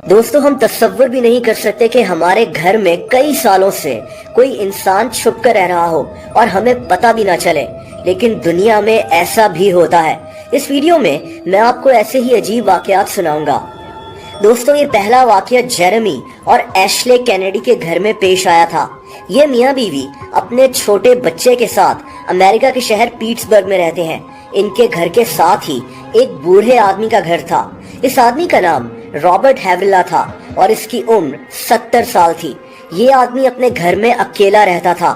दोस्तों हम तसव्वुर भी नहीं कर सकते कि हमारे घर में कई सालों से कोई इंसान छुप कर रह रहा हो और हमें पता भी ना चले, लेकिन दुनिया में ऐसा भी होता है। इस वीडियो में मैं आपको ऐसे ही अजीब वाकयात सुनाऊंगा। दोस्तों ये पहला वाकया जेरेमी और एशले कैनेडी के घर में पेश आया था। ये मियाँ बीवी अपने छोटे बच्चे के साथ अमेरिका के शहर पीट्सबर्ग में रहते हैं। इनके घर के साथ ही एक बूढ़े आदमी का घर था। इस आदमी का नाम रॉबर्ट हैवरिला था और इसकी उम्र 70 साल थी। ये आदमी अपने घर में अकेला रहता था।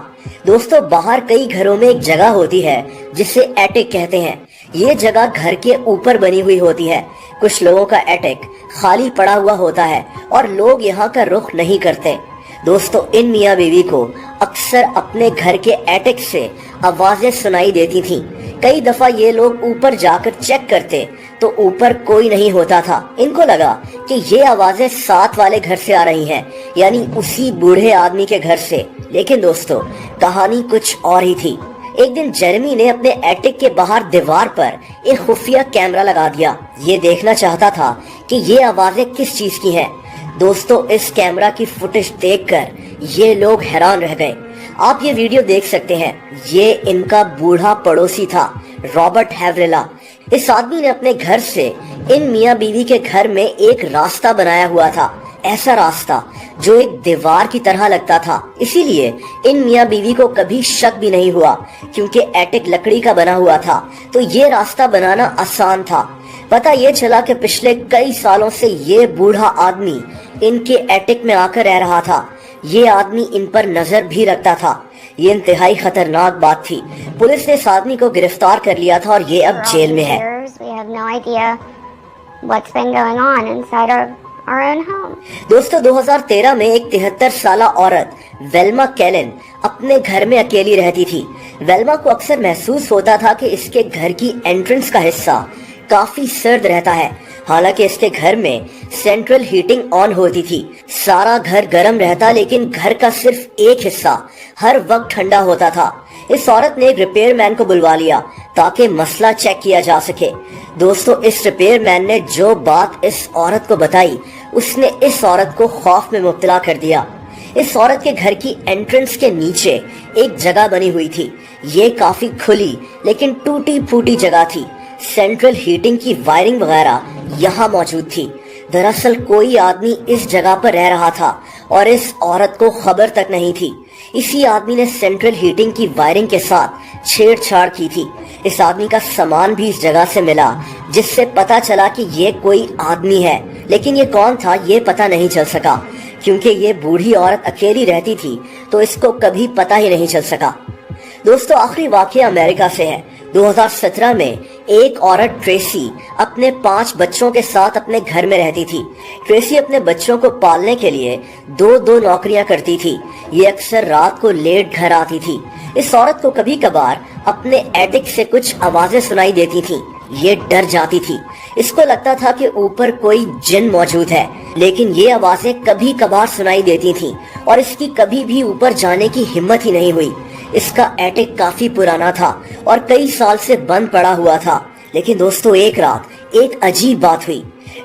दोस्तों बाहर कई घरों में एक जगह होती है जिसे एटिक कहते हैं। ये जगह घर के ऊपर बनी हुई होती है। कुछ लोगों का एटिक खाली पड़ा हुआ होता है और लोग यहाँ का रुख नहीं करते। दोस्तों इन मियाँ बीवी को अक्सर अपने घर के एटिक से आवाजें सुनाई देती थीं। कई दफा ये लोग ऊपर जाकर चेक करते तो ऊपर कोई नहीं होता था। इनको लगा कि ये आवाजें साथ वाले घर से आ रही हैं, यानी उसी बूढ़े आदमी के घर से। लेकिन दोस्तों कहानी कुछ और ही थी। एक दिन जेरेमी ने अपने एटिक के बाहर दीवार पर एक खुफिया कैमरा लगा दिया। ये देखना चाहता था कि ये आवाजें किस चीज की हैं। दोस्तों इस कैमरा की फुटेज देखकर ये लोग हैरान रह गए। आप ये वीडियो देख सकते हैं। ये इनका बूढ़ा पड़ोसी था, रॉबर्ट हैवरिला। इस आदमी ने अपने घर से इन मियाँ बीवी के घर में एक रास्ता बनाया हुआ था, ऐसा रास्ता जो एक दीवार की तरह लगता था। इसीलिए इन मियाँ बीवी को कभी शक भी नहीं हुआ, क्योंकि एटिक लकड़ी का बना हुआ था तो ये रास्ता बनाना आसान था। पता ये चला कि पिछले कई सालों से ये बूढ़ा आदमी इनके एटिक में आकर रह रहा था। ये आदमी इन पर नजर भी रखता था। ये इंतहाई खतरनाक बात थी। पुलिस ने इस आदमी को गिरफ्तार कर लिया था और ये अब जेल में है। दोस्तों 2013 में एक 73 साला औरत वेल्मा कैलन अपने घर में अकेली रहती थी। वेल्मा को अक्सर महसूस होता था कि इसके घर की एंट्रेंस का हिस्सा काफी सर्द रहता है। हालांकि इसके घर में सेंट्रल हीटिंग ऑन होती थी। सारा घर गर्म रहता, लेकिन घर का सिर्फ एक हिस्सा हर वक्त ठंडा होता था। इस औरत ने एक रिपेयर मैन को बुलवा लिया ताकि मसला चेक किया जा सके। दोस्तों इस रिपेयर मैन ने जो बात इस औरत को बताई, उसने इस औरत को खौफ में मुब्तला कर दिया। इस औरत के घर की एंट्रेंस के नीचे एक जगह बनी हुई थी। ये काफी खुली लेकिन टूटी फूटी जगह थी। सेंट्रल हीटिंग की वायरिंग वगैरह यहाँ मौजूद थी। दरअसल कोई आदमी इस जगह पर रह रहा था और इस औरत को खबर तक नहीं थी। इसी आदमी ने सेंट्रल हीटिंग की वायरिंग के साथ छेड़छाड़ की थी। इस आदमी का सामान भी इस जगह से मिला, जिससे पता चला कि ये कोई आदमी है, लेकिन ये कौन था ये पता नहीं चल सका, क्योंकि ये बूढ़ी औरत अकेली रहती थी तो इसको कभी पता ही नहीं चल सका। दोस्तों आखिरी वाकया अमेरिका से है। 2017 में एक औरत ट्रेसी अपने 5 बच्चों के साथ अपने घर में रहती थी। ट्रेसी अपने बच्चों को पालने के लिए दो नौकरियां करती थी। ये अक्सर रात को लेट घर आती थी। इस औरत को कभी कभार अपने एटिक से कुछ आवाजें सुनाई देती थी। ये डर जाती थी। इसको लगता था कि ऊपर कोई जिन मौजूद है, लेकिन ये आवाजें कभी कभार सुनाई देती थी और इसकी कभी भी ऊपर जाने की हिम्मत ही नहीं हुई। इसका एटिक काफी पुराना था और कई साल से बंद पड़ा हुआ था। लेकिन दोस्तों एक रात एक अजीब बात हुई।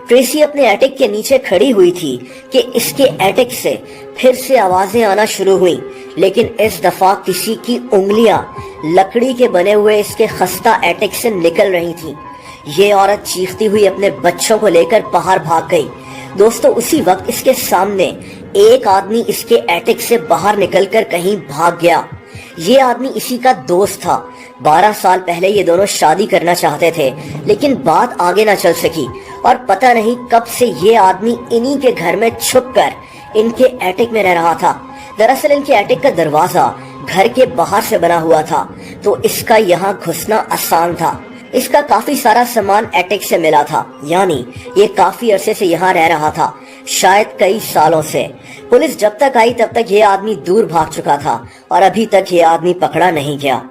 ट्रेसी अपने एटिक के नीचे खड़ी हुई थी कि इसके एटिक से फिर से आवाजें आना शुरू हुई, लेकिन इस दफा किसी की उंगलियां लकड़ी के बने हुए इसके खस्ता एटिक से निकल रही थी। ये औरत चीखती हुई अपने बच्चों को लेकर बाहर भाग गई। दोस्तों उसी वक्त इसके सामने एक आदमी इसके एटिक से बाहर निकलकर कहीं भाग गया। ये आदमी इसी का दोस्त था। 12 साल पहले ये दोनों शादी करना चाहते थे, लेकिन बात आगे ना चल सकी और पता नहीं कब से ये आदमी इन्हीं के घर में छुपकर इनके एटिक में रह रहा था। दरअसल इनके एटिक का दरवाजा घर के बाहर से बना हुआ था, तो इसका यहाँ घुसना आसान था। इसका काफी सारा सामान एटिक से मिला था, यानी ये काफी अरसे से यहाँ रह रहा था, शायद कई सालों से। पुलिस जब तक आई तब तक ये आदमी दूर भाग चुका था और अभी तक ये आदमी पकड़ा नहीं गया।